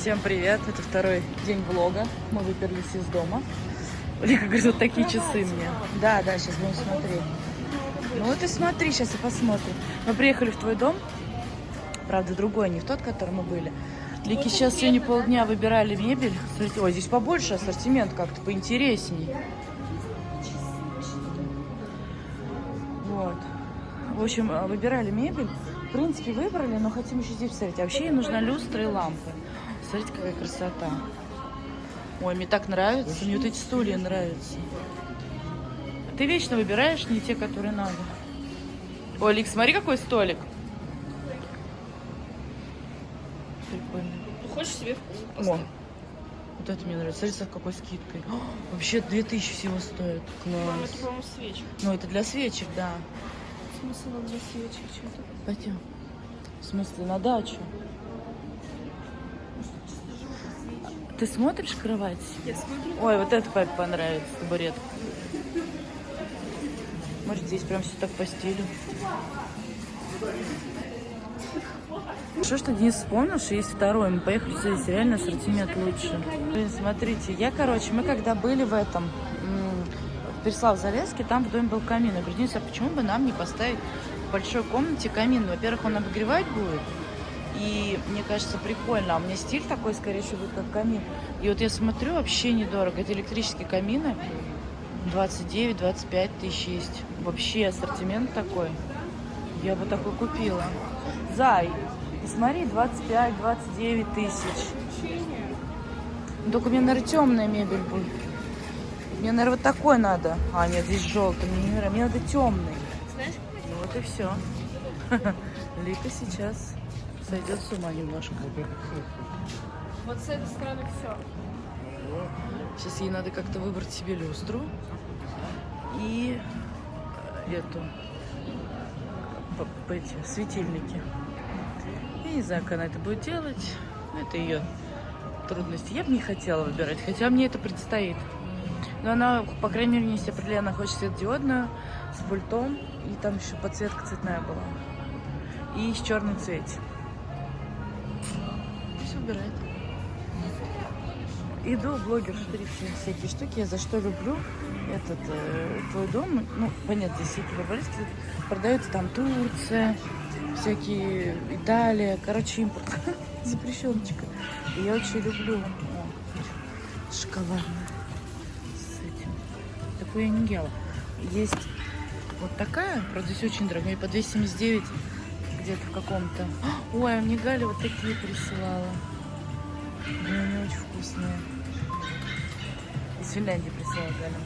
Всем привет, это второй день влога. Мы выбрались из дома. Лика говорит, вот такие часы мне. Да, сейчас будем смотреть. Ну вот и смотри, сейчас и посмотрим. Мы приехали в твой дом. Правда, другой, не в тот, в котором мы были. Лики сейчас сегодня полдня выбирали мебель. Смотрите, ой, здесь побольше ассортимент, как-то поинтересней. Вот. В общем, выбирали мебель. В принципе, выбрали, но хотим еще здесь посмотреть. А вообще ей нужна люстра и лампы. Смотрите, какая красота. Ой, мне так нравится. Мне вот эти стулья нравятся. Ты вечно выбираешь не те, которые надо. Ой, Лик, смотри, какой столик. Прикольно. Хочешь себе поставить? Вот это мне нравится. Смотри, с какой скидкой. О, вообще 2000 всего стоит. Класс. Это, по-моему, свечка. Ну, это для свечек, да. Смысл для свечек что-то. Пойдем. В смысле, на дачу? Ты смотришь кровать? Я смотрю. Ой, вот это папе понравится, табуретка. Может, здесь прям все так по стилю. Что Денис вспомнил, что есть второй. Мы поехали сюда, здесь реально ассортимент лучше. Блин, смотрите, мы когда были в этом, в Переслав-Залесске, там в доме был камин. Я говорю, Денис, а почему бы нам не поставить в большой комнате камин? Во-первых, он обогревать будет. И мне кажется, прикольно. А у меня стиль такой, скорее всего, будет как камин. И вот я смотрю, вообще недорого. Это электрические камины. 29-25 тысяч есть. Вообще ассортимент такой. Я бы такой купила. Зай, посмотри, 25-29 тысяч. Только мне, наверное, темная мебель будет. Мне, наверное, вот такой надо. А, нет, здесь желтый. Мне надо темный. Знаешь, Ну вот и все. Лика сейчас сойдет с ума немножко. вот с этой стороны все. Сейчас ей надо как-то выбрать себе люстру и эту эти светильники. Я не знаю, как она это будет делать. Это ее трудности. Я бы не хотела выбирать, хотя мне это предстоит. Но она, по крайней мере, есть определенно хочет светодиодную с пультом. И там еще подсветка цветная была. И с черным цвете. Все выбирает. Иду в блогер-штрихи, всякие штуки. Я за что люблю этот твой дом. Ну, понятно, здесь всякие фаворитки. Продаются там Турция, всякие Италия. Короче, импорт. Запрещеночка. И я очень люблю шоколадную. С этим. Такую я не ела. Есть вот такая, правда, здесь очень дорогая. По 279 где-то в каком-то. Ой, а мне Галя вот такие присылала. Блин, они очень вкусные. Из Финляндии присылала Галя.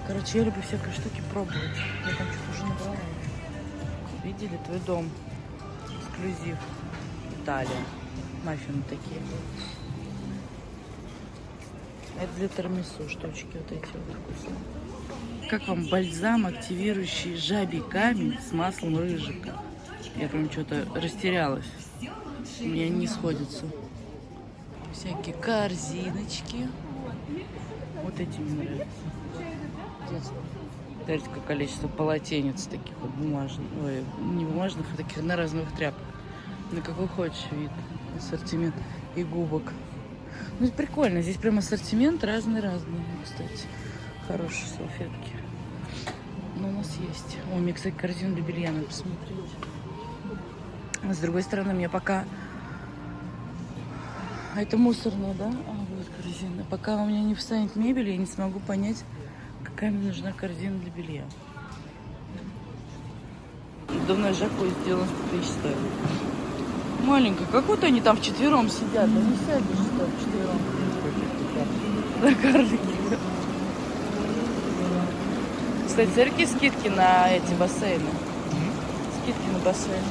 Короче, я люблю всякие штуки пробовать. Я там что-то уже набрала. Видели? Твой дом. Эксклюзив. Италия. Маффины такие. Это для тирамису штучки вот эти вот вкусные. Как вам бальзам, активирующий жабий камень с маслом рыжика? Я прям что-то растерялась. У меня не сходится. Всякие корзиночки. Вот эти мне нравятся. Смотрите, какое количество полотенец таких вот бумажных. Ой, не бумажных, а таких на разных тряпках. На какой хочешь вид. Ассортимент и губок. Ну, это прикольно. Здесь прям ассортимент разный-разный, кстати. Хорошие салфетки. Но у нас есть. Ой, мне, кстати, корзину для белья надо посмотреть. А с другой стороны, мне пока... А это мусорная, да? А, вот корзина. Пока у меня не встанет мебель, я не смогу понять, какая мне нужна корзина для белья. Давно джакузи сделано, сколько тысяч стоит. Маленькая. Как вот они там вчетвером сидят. Да не сядешь, что ли, вчетвером. На карлике. Кстати, смотри, какие скидки на эти бассейны. Скидки на бассейн.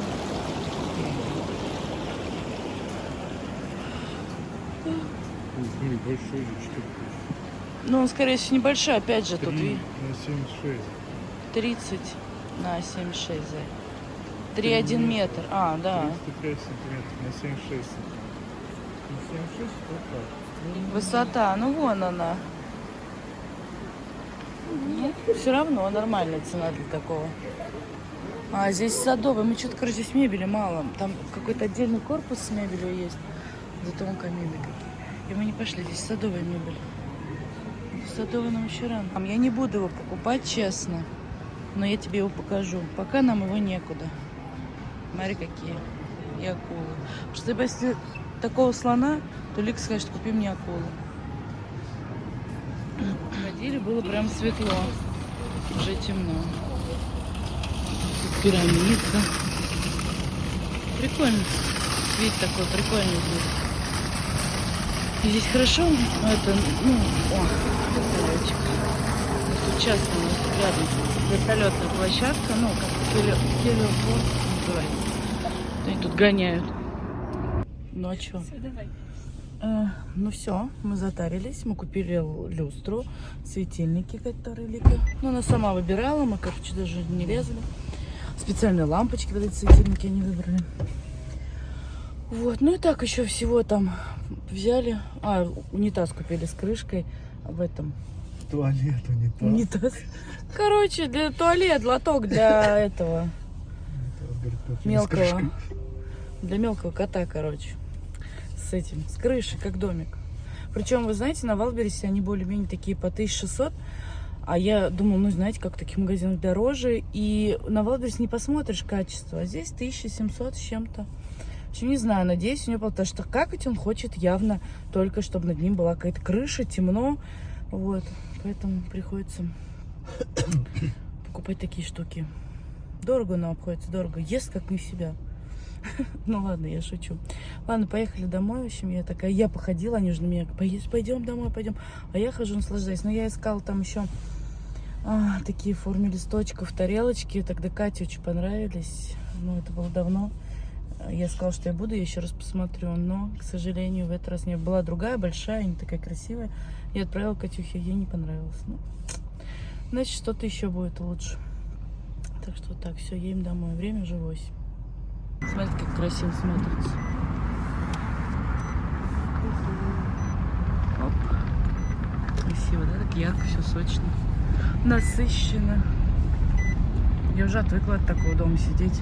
Небольшой же, что-то. Ну, он, скорее всего, небольшой. Опять же, тут 3 на 76. 30 на 76, за 3,1 метр. А, да. 35 сантиметров на 76. На 76 вот так. Высота, ну вон она. Ну, все равно нормальная цена для такого. А здесь садовый. Мы что-то, короче, здесь мебели мало. Там какой-то отдельный корпус с мебелью есть. Зато он камины какие. И мы не пошли, здесь садовая мебель. Садовый нам еще рано. Я не буду его покупать, честно. Но я тебе его покажу. Пока нам его некуда. Смотри, какие. И акулы. Потому что если такого слона, то Лик скажет, купи мне акулу. Ходили, было прям светло. Уже темно. Тут пирамидка. Прикольно. Вид такой прикольный здесь. И здесь хорошо. Это, ну, вертолетик. Тут часто у нас рядом вертолетная площадка. Ну, как телепорт называется. Они тут гоняют. Ну а что? Давай. Ну все, мы затарились, мы купили люстру, светильники, которые Лика. Ну, она сама выбирала, мы, короче, даже не лезли. Специальные лампочки, вот эти светильники они выбрали. Вот, ну и так еще всего там взяли. Унитаз купили с крышкой в этом. Туалет, унитаз. Унитаз. Короче, для туалет, лоток для этого мелкого. Для мелкого кота, короче. С этим, с крышей, как домик. Причем, вы знаете, на Валбересе они более-менее такие по 1600. А я думала, ну, знаете, как в таких магазинах дороже. И на Валбересе не посмотришь качество. А здесь 1700 с чем-то. В общем, не знаю, надеюсь, у него, потому что какать он хочет явно только, чтобы над ним была какая-то крыша, темно. Вот. Поэтому приходится покупать такие штуки. Дорого он обходится, дорого. Ест как не в себя. Ну ладно, я шучу. Ладно, поехали домой. В общем, я такая, я походила, они же на меня, пойдем домой, пойдем. А я хожу, наслаждаюсь. Но я искала там еще такие в форме листочков, тарелочки. Тогда Кате очень понравились. Ну, это было давно. Я сказала, что я буду, я еще раз посмотрю. Но, к сожалению, в этот раз не была другая, большая, не такая красивая. Я отправила Катюхе, ей не понравилось. Ну, значит, что-то еще будет лучше. Так что так, все, едем домой. Время уже 8. Смотрите, как красиво смотрится. Оп. Красиво, да? Так ярко, все сочно. Насыщенно. Я уже отвыкла от такого дома сидеть.